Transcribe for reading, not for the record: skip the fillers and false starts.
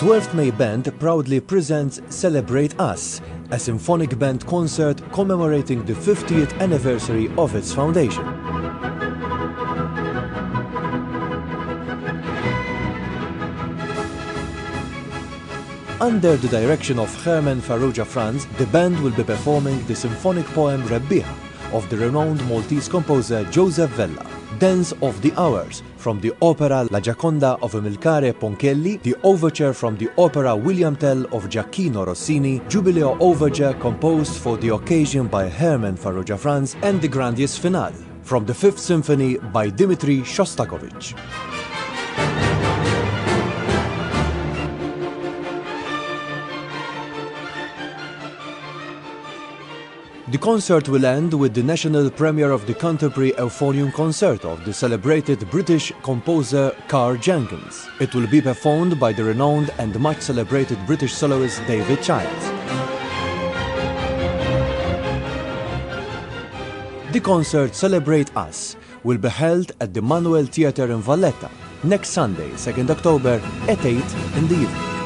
12th May Band proudly presents Celebrate Us, a symphonic band concert commemorating the 50th anniversary of its foundation. Under the direction of Hermann Farrugia Frantz, the band will be performing the Symphonic Poem Rebbieha of the renowned Maltese composer Joseph Vella, Dance of the Hours from the opera La Gioconda of Amilcare Ponchielli, the overture from the opera William Tell of Gioachino Rossini, Jubileo Overture composed for the occasion by Hermann Farrugia Frantz, and the Grandiose Final from the Fifth Symphony by Dimitri Shostakovich. The concert will end with the national premiere of the contemporary Euphonium Concerto of the celebrated British composer Karl Jenkins. It will be performed by the renowned and much celebrated British soloist David Childs. The concert Celebrate Us will be held at the Manoel Theatre in Valletta next Sunday, 2nd October at 8 in the evening.